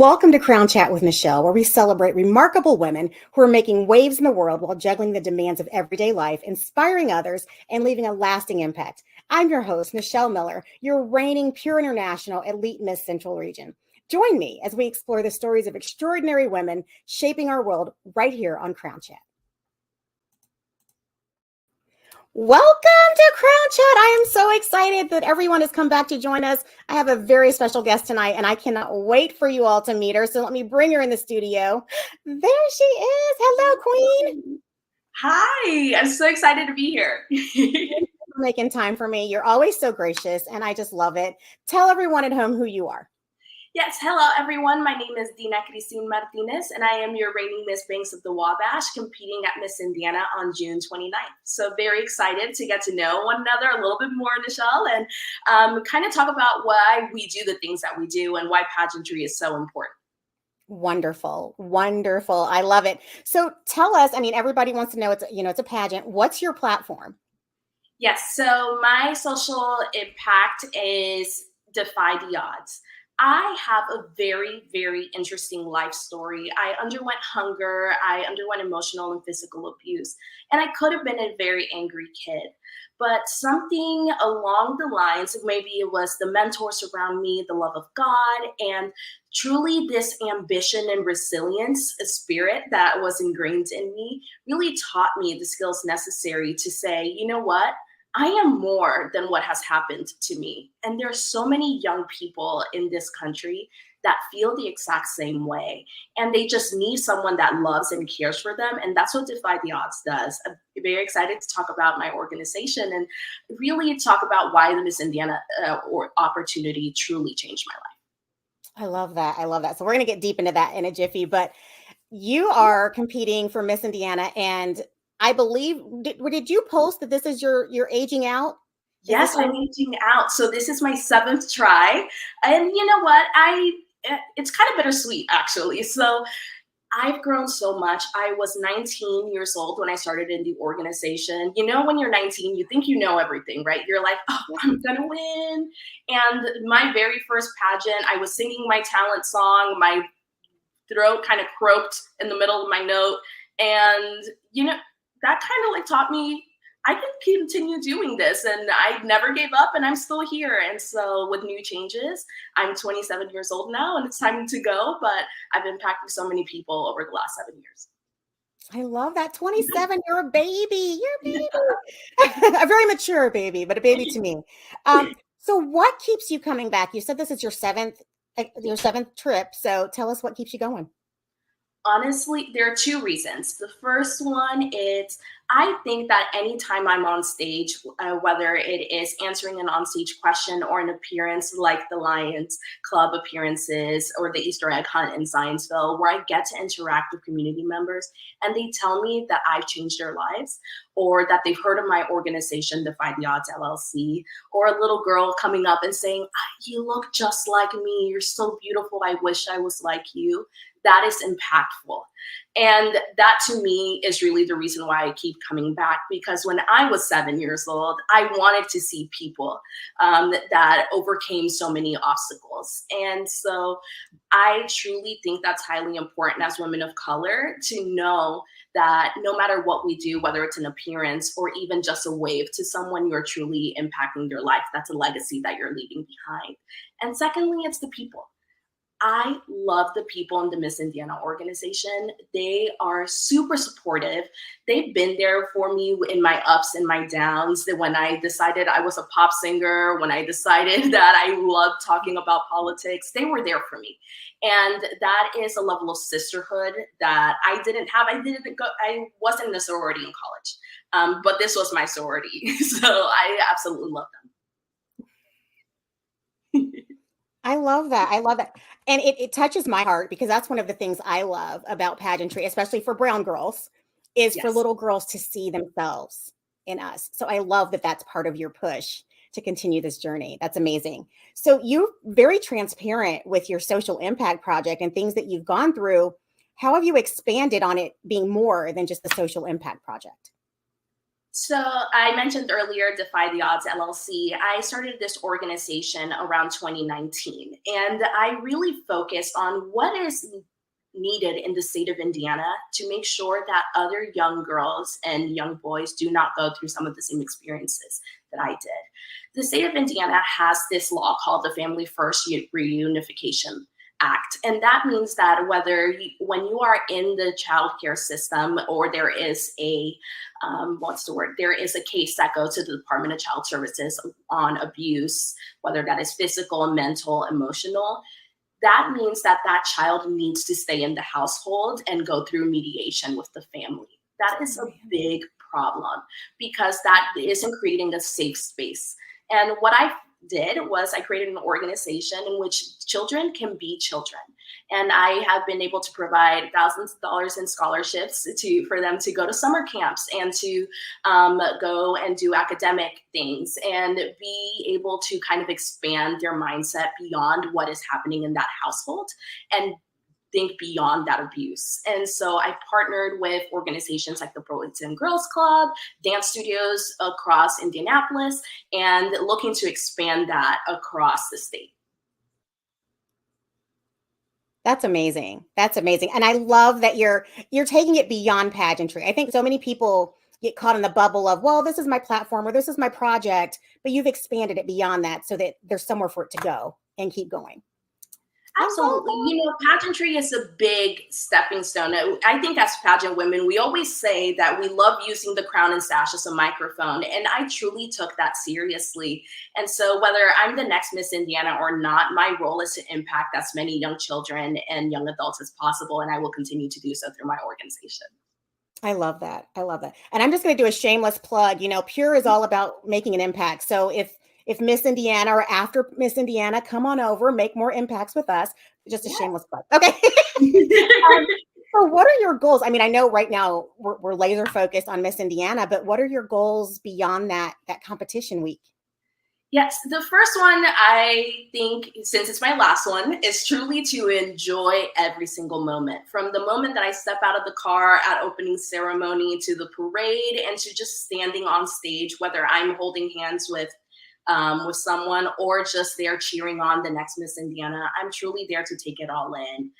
Welcome to Crown Chat with Nichelle, where we celebrate remarkable women who are making waves in the world while juggling the demands of everyday life, inspiring others, and leaving a lasting impact. I'm your host, Nichelle Miller, your reigning pure international elite Miss Central Region. Join me as we explore the stories of extraordinary women shaping our world right here on Crown Chat. Welcome to Crown Chat. I am so excited that everyone has come back to join us. I have a very special guest tonight, and I cannot wait for you all to meet her. So let me bring her in the studio. There she is. Hello, Queen. Hi, I'm so excited to be here. Thank you for making time for me. You're always so gracious, and I just love it. Tell everyone at home who you are. Yes, hello everyone. My name is Dyna Martinez, and I am your reigning Miss Banks of the Wabash, competing at Miss Indiana on June 29th. So very excited to get to know one another a little bit more, Nichelle, and kind of talk about why we do the things that we do and why pageantry is so important. Wonderful. Wonderful. I love it. So tell us, everybody wants to know it's a pageant. What's your platform? Yes, so my social impact is Defy the Odds. I have a very, very interesting life story. I underwent hunger, I underwent emotional and physical abuse, and I could have been a very angry kid. But something along the lines of maybe it was the mentors around me, the love of God, and truly this ambition and resilience, a spirit that was ingrained in me, really taught me the skills necessary to say, you know what? I am more than what has happened to me. And there are so many young people in this country that feel the exact same way. And they just need someone that loves and cares for them. And that's what Defy the Odds does. I'm very excited to talk about my organization and really talk about why the Miss Indiana opportunity truly changed my life. I love that. I love that. So we're going to get deep into that in a jiffy, but you are competing for Miss Indiana, and I believe, did you post that this is your aging out? Yes, I'm aging out. So this is my 7th try. And you know what? It's kind of bittersweet actually. So I've grown so much. I was 19 years old when I started in the organization. You know, when you're 19, you think you know everything, right? You're like, oh, I'm gonna win. And my very first pageant, I was singing my talent song. My throat kind of croaked in the middle of my note. And, you know, that kind of like taught me I can continue doing this, and I never gave up, and I'm still here. And so with new changes, I'm 27 years old now, and it's time to go, but I've impacted so many people over the last 7 years. I love that. 27, you're a baby. You're a baby. A very mature baby, but a baby to me. So what keeps you coming back? You said this is your seventh trip. So tell us what keeps you going. Honestly, there are 2 reasons. The first one is I think that anytime I'm on stage, whether it is answering an onstage question or an appearance like the Lions Club appearances or the Easter egg hunt in Scienceville, where I get to interact with community members and they tell me that I've changed their lives or that they've heard of my organization, Defy the Odds LLC, or a little girl coming up and saying, you look just like me. You're so beautiful. I wish I was like you. That is impactful. And that to me is really the reason why I keep coming back, because when I was 7 years old, I wanted to see people that overcame so many obstacles. And so I truly think that's highly important as women of color to know that no matter what we do, whether it's an appearance or even just a wave to someone, you're truly impacting their life. That's a legacy that you're leaving behind. And secondly, it's the people. I love the people in the Miss Indiana organization. They are super supportive. They've been there for me in my ups and my downs. When I decided I was a pop singer, when I decided that I loved talking about politics, they were there for me. And that is a level of sisterhood that I didn't have. I wasn't in a sorority in college, but this was my sorority. So I absolutely love them. I love that. I love that. And it touches my heart because that's one of the things I love about pageantry, especially for brown girls, is for little girls to see themselves in us. So I love that that's part of your push to continue this journey. That's amazing. So you're very transparent with your social impact project and things that you've gone through. How have you expanded on it being more than just the social impact project? So I mentioned earlier Defy the Odds LLC. I started this organization around 2019, and I really focused on what is needed in the state of Indiana to make sure that other young girls and young boys do not go through some of the same experiences that I did. The state of Indiana has this law called the Family First Reunification Act. And that means that when you are in the child care system, or there is a there is a case that goes to the Department of Child Services on abuse, whether that is physical, mental, emotional, that means that that child needs to stay in the household and go through mediation with the family. That is a big problem because that isn't creating a safe space. And what I did was I created an organization in which children can be children. And I have been able to provide thousands of dollars in scholarships for them to go to summer camps and to go and do academic things and be able to kind of expand their mindset beyond what is happening in that household and think beyond that abuse. And so I've partnered with organizations like the Boys and Girls Club, dance studios across Indianapolis, and looking to expand that across the state. That's amazing. That's amazing. And I love that you're taking it beyond pageantry. I think so many people get caught in the bubble of, well, this is my platform or this is my project, but you've expanded it beyond that so that there's somewhere for it to go and keep going. Absolutely. You know, pageantry is a big stepping stone. I think as pageant women, we always say that we love using the crown and sash as a microphone. And I truly took that seriously. And so whether I'm the next Miss Indiana or not, my role is to impact as many young children and young adults as possible. And I will continue to do so through my organization. I love that. I love that. And I'm just going to do a shameless plug. You know, Pure is all about making an impact. So if Miss Indiana or after Miss Indiana, come on over, make more impacts with us. Just a shameless plug. Okay. So what are your goals? I mean, I know right now we're laser focused on Miss Indiana, but what are your goals beyond that competition week? Yes, the first one, I think, since it's my last one, is truly to enjoy every single moment. From the moment that I step out of the car at opening ceremony to the parade and to just standing on stage, whether I'm holding hands with someone or just there cheering on the next Miss Indiana. I'm truly there to take it all in.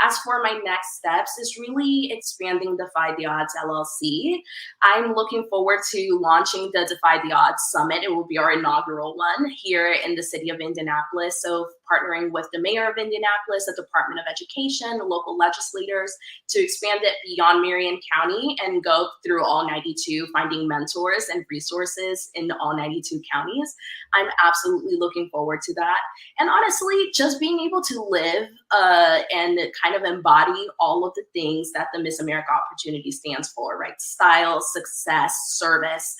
As for my next steps is really expanding Defy the Odds LLC. I'm looking forward to launching the Defy the Odds Summit. It will be our inaugural one here in the city of Indianapolis. So partnering with the mayor of Indianapolis, the Department of Education, local legislators to expand it beyond Marion County and go through all 92, finding mentors and resources in all 92 counties. I'm absolutely looking forward to that. And honestly, just being able to live and kind of embody all of the things that the Miss America opportunity stands for, right? Style, success, service.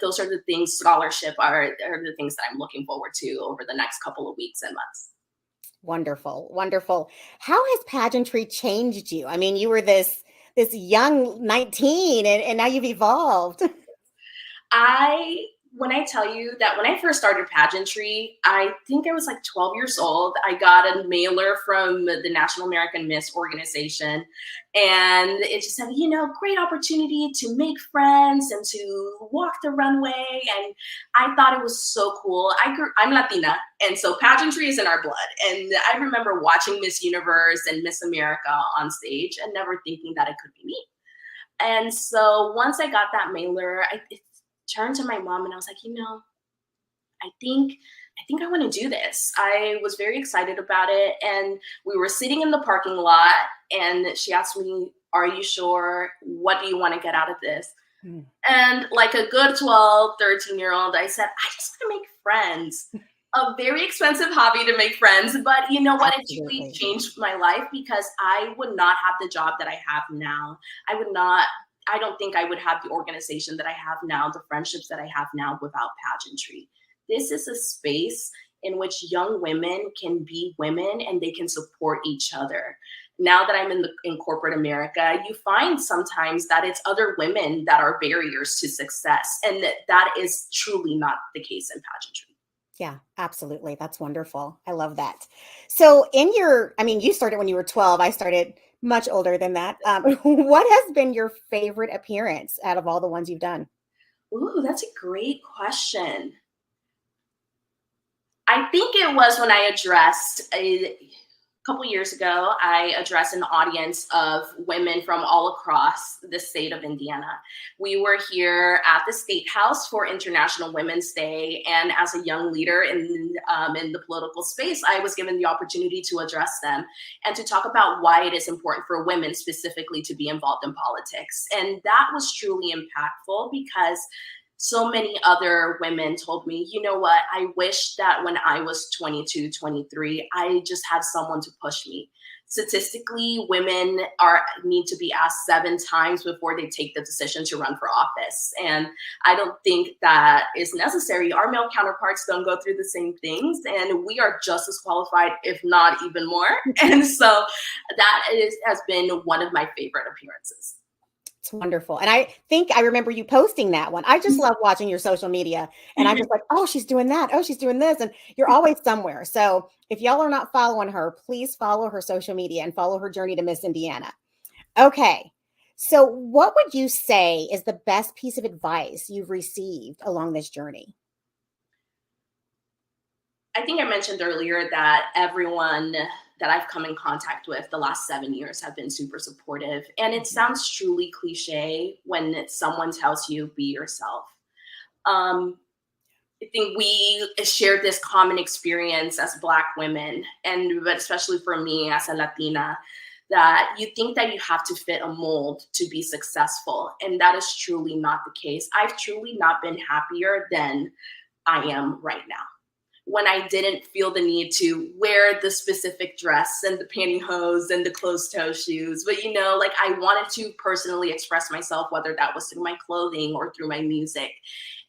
Those are the things, scholarship are the things that I'm looking forward to over the next couple of weeks and months. Wonderful. Wonderful. How has pageantry changed you? I mean, you were this young 19 and now you've evolved. When I tell you that when I first started pageantry, I think I was like 12 years old. I got a mailer from the National American Miss organization, and it just said, you know, great opportunity to make friends and to walk the runway. And I thought it was so cool. I'm Latina, and so pageantry is in our blood. And I remember watching Miss Universe and Miss America on stage and never thinking that it could be me. And so once I got that mailer, it turned to my mom and I was like, you know, I think I want to do this. I was very excited about it. And we were sitting in the parking lot and she asked me, are you sure? What do you want to get out of this? Mm. And like a good 12, 13-year-old, I said, I just want to make friends. A very expensive hobby to make friends, but you know what? Absolutely. It truly changed my life because I would not have the job that I have now. I don't think I would have the organization that I have now, the friendships that I have now without pageantry. This is a space in which young women can be women and they can support each other. Now that I'm in corporate America, you find sometimes that it's other women that are barriers to success. And that is truly not the case in pageantry. Yeah, absolutely. That's wonderful. I love that. So you started when you were 12. I started much older than that. What has been your favorite appearance out of all the ones you've done? Ooh, that's a great question. I think it was when I addressed a couple years ago, I addressed an audience of women from all across the state of Indiana. We were here at the State House for International Women's Day, and as a young leader in the political space, I was given the opportunity to address them and to talk about why it is important for women specifically to be involved in politics. And that was truly impactful because so many other women told me, you know what, I wish that when I was 22, 23, I just had someone to push me. Statistically, women are need to be asked 7 times before they take the decision to run for office. And I don't think that is necessary. Our male counterparts don't go through the same things, and we are just as qualified, if not even more. And so has been one of my favorite appearances. It's wonderful. And I think I remember you posting that one. I just love watching your social media. And I'm just like, oh, she's doing that. Oh, she's doing this. And you're always somewhere. So if y'all are not following her, please follow her social media and follow her journey to Miss Indiana. Okay. So what would you say is the best piece of advice you've received along this journey? I think I mentioned earlier that everyone that I've come in contact with the last 7 years have been super supportive. And it sounds truly cliche when someone tells you, be yourself. Um, I think we shared this common experience as Black women, and but especially for me as a Latina, that you think that you have to fit a mold to be successful. And that is truly not the case. I've truly not been happier than I am right now, when I didn't feel the need to wear the specific dress and the pantyhose and the closed toe shoes. But, you know, like I wanted to personally express myself, whether that was through my clothing or through my music.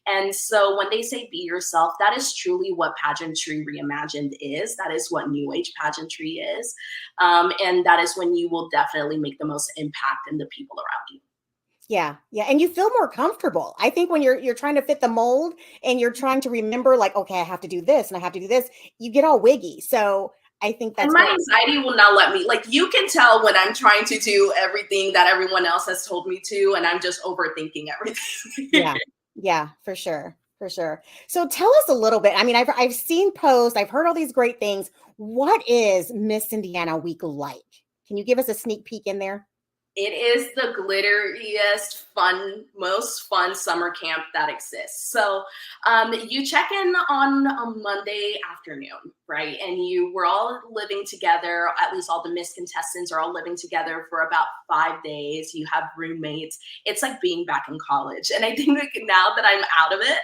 And so when they say be yourself, that is truly what pageantry reimagined is. That is what new age pageantry is. And that is when you will definitely make the most impact in the people around you. Yeah, yeah, and you feel more comfortable. I think when you're trying to fit the mold and you're trying to remember, like, okay, I have to do this and I have to do this, you get all wiggy. So I think And that's my great. anxiety will not let me, like, you can tell when I'm trying to do everything that everyone else has told me to, and I'm just overthinking everything. Yeah, yeah, for sure, for sure. So tell us a little bit. I mean, I've seen posts, I've heard all these great things. What is Miss Indiana Week like? Can you give us a sneak peek in there? It is the glitteriest, fun, most fun summer camp that exists. So you check in on a Monday afternoon, right? And we're all living together. At least all the Miss contestants are all living together for about 5 days. You have roommates. It's like being back in college. And I think that now that I'm out of it,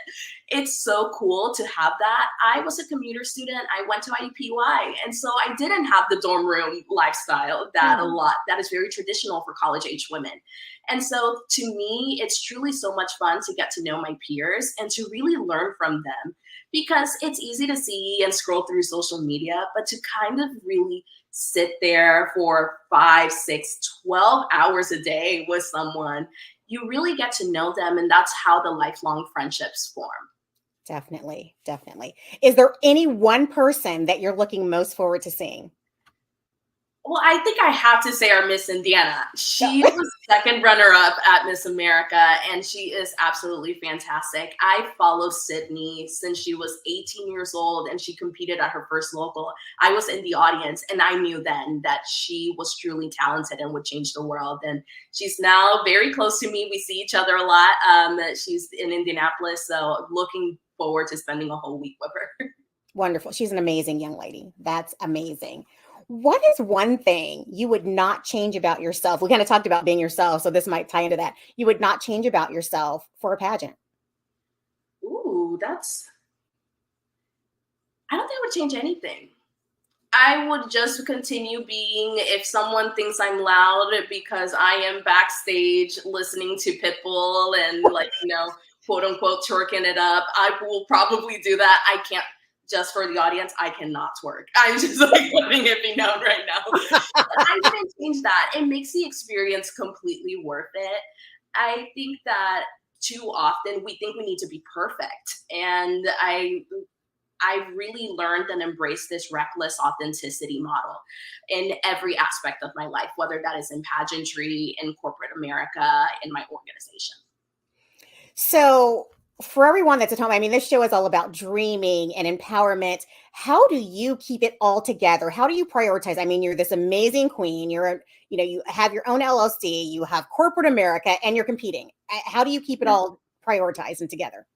it's so cool to have that. I was a commuter student. I went to IUPUI. And so I didn't have the dorm room lifestyle that is very traditional for college age women. And so to me, it's truly so much fun to get to know my peers and to really learn from them, because it's easy to see and scroll through social media, but to kind of really sit there for 5, 6, 12 hours a day with someone, you really get to know them. And that's how the lifelong friendships form. Definitely, definitely. Is there any one person that you're looking most forward to seeing? Well, I think I have to say our Miss Indiana. She was second runner up at Miss America, and she is absolutely fantastic. I follow Sydney since she was 18 years old, and she competed at her first local. I was in the audience, and I knew then that she was truly talented and would change the world. And she's now very close to me. We see each other a lot. She's in Indianapolis, so looking forward to spending a whole week with her. Wonderful. She's an amazing young lady. That's amazing. What is one thing you would not change about yourself? We kind of talked about being yourself, so this might tie into that. You would not change about yourself for a pageant. Ooh, I don't think I would change anything. I would just continue being, if someone thinks I'm loud because I am backstage listening to Pitbull and, like, quote unquote twerking it up, I will probably do that. I can't, just for the audience, I cannot twerk. I'm just like letting it be known right now. But I wouldn't change that. It makes the experience completely worth it. I think that too often we think we need to be perfect. And I've really learned and embraced this reckless authenticity model in every aspect of my life, whether that is in pageantry, in corporate America, in my organization. So, for everyone that's at home, I mean, this show is all about dreaming and empowerment. How do you keep it all together? How do you prioritize? I mean, you're this amazing queen. You have your own LLC, you have corporate America, and you're competing. How do you keep it all prioritized and together?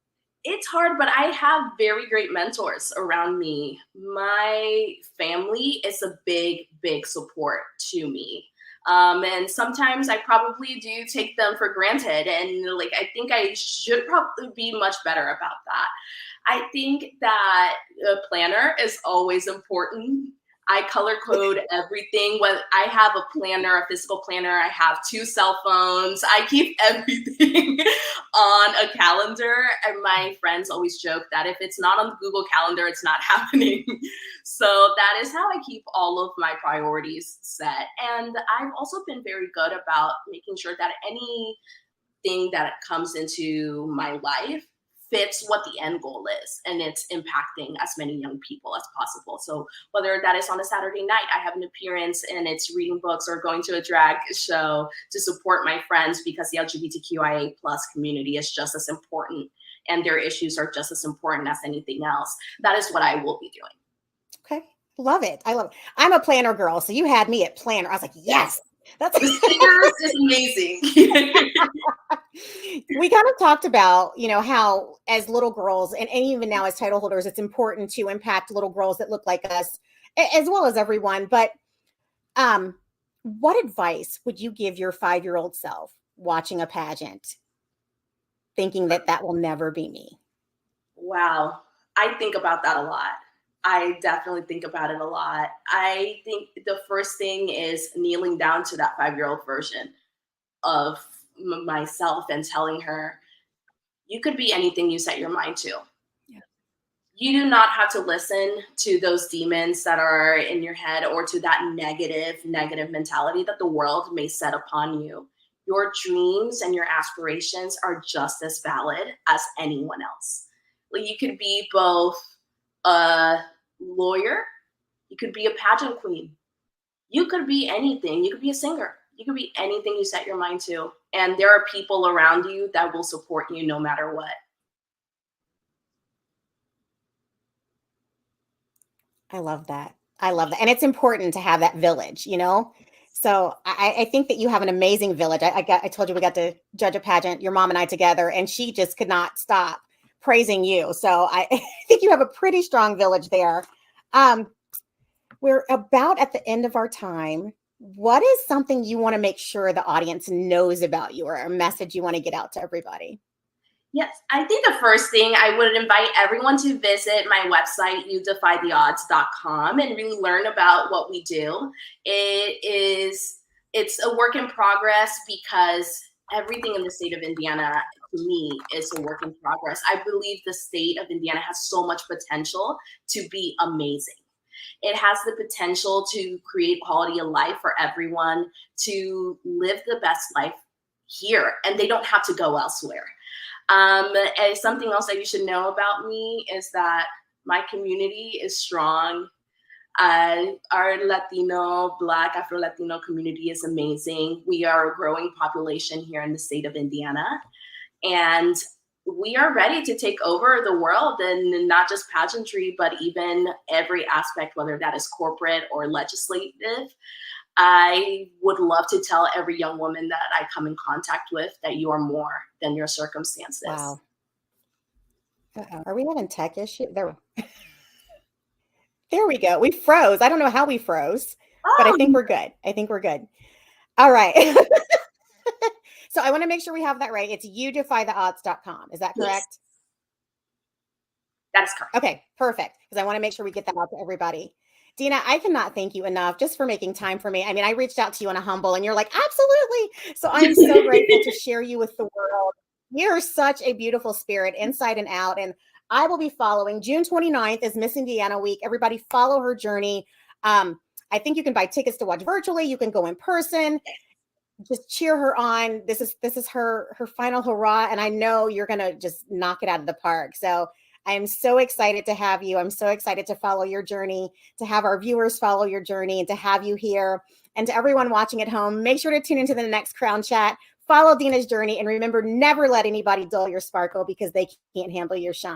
It's hard, but I have very great mentors around me. My family is a big, big support to me. And sometimes I probably do take them for granted. And like, I think I should probably be much better about that. I think that a planner is always important. I color code everything. When I have a planner, a physical planner, I have two cell phones. I keep everything on a calendar. And my friends always joke that if it's not on the Google Calendar, it's not happening. So that is how I keep all of my priorities set. And I've also been very good about making sure that anything that comes into my life fits what the end goal is, and it's impacting as many young people as possible. So whether that is on a Saturday night, I have an appearance and it's reading books, or going to a drag show to support my friends, because the LGBTQIA plus community is just as important and their issues are just as important as anything else. That is what I will be doing. Okay. Love it. I love it. I'm a planner girl. So you had me at planner. I was like, yes, that's the stickers is amazing. We kind of talked about, how as little girls and even now as title holders, it's important to impact little girls that look like us as well as everyone. But what advice would you give your 5-year-old self watching a pageant, thinking that will never be me? Wow. I think about that a lot. I definitely think about it a lot. I think the first thing is kneeling down to that 5-year-old version of myself and telling her, you could be anything you set your mind to. Yeah. You do not have to listen to those demons that are in your head, or to that negative mentality that the world may set upon you. Your dreams and your aspirations are just as valid as anyone else. Like, you could be both a lawyer, you could be a pageant queen, you could be anything, you could be a singer, you could be anything you set your mind to. And there are people around you that will support you no matter what. I love that. I love that. And it's important to have that village, So I think that you have an amazing village. I told you we got to judge a pageant, your mom and I together, and she just could not stop praising you. So I think you have a pretty strong village there. We're about at the end of our time. What is something you want to make sure the audience knows about you, or a message you want to get out to everybody? Yes, I think the first thing, I would invite everyone to visit my website, youdefytheodds.com, and really learn about what we do. It's a work in progress, because everything in the state of Indiana, to me, is a work in progress. I believe the state of Indiana has so much potential to be amazing. It has the potential to create quality of life for everyone, to live the best life here, and they don't have to go elsewhere. And something else that you should know about me is that my community is strong. Our Latino, Black, Afro-Latino community is amazing. We are a growing population here in the state of Indiana. And we are ready to take over the world, and not just pageantry, but even every aspect, whether that is corporate or legislative. I would love to tell every young woman that I come in contact with that you are more than your circumstances. Wow. Are we having tech issue? There we go. We froze. I don't know how we froze, but I think we're good. All right. So I want to make sure we have that right. It's youdefytheodds.com. Is that correct? Yes. That is correct. Okay, perfect. Because I want to make sure we get that out to everybody. Dina, I cannot thank you enough just for making time for me. I mean, I reached out to you on a humble, and you're like, absolutely. So I'm so grateful to share you with the world. You're such a beautiful spirit, inside and out. And I will be following. June 29th is Miss Indiana Week. Everybody follow her journey. I think you can buy tickets to watch virtually. You can go in person. Just cheer her on. This is her final hurrah. And I know you're going to just knock it out of the park. So I am so excited to have you. I'm so excited to follow your journey, to have our viewers follow your journey, and to have you here. And to everyone watching at home, make sure to tune into the next Crown Chat follow Dina's journey, and remember, never let anybody dull your sparkle because they can't handle your shine.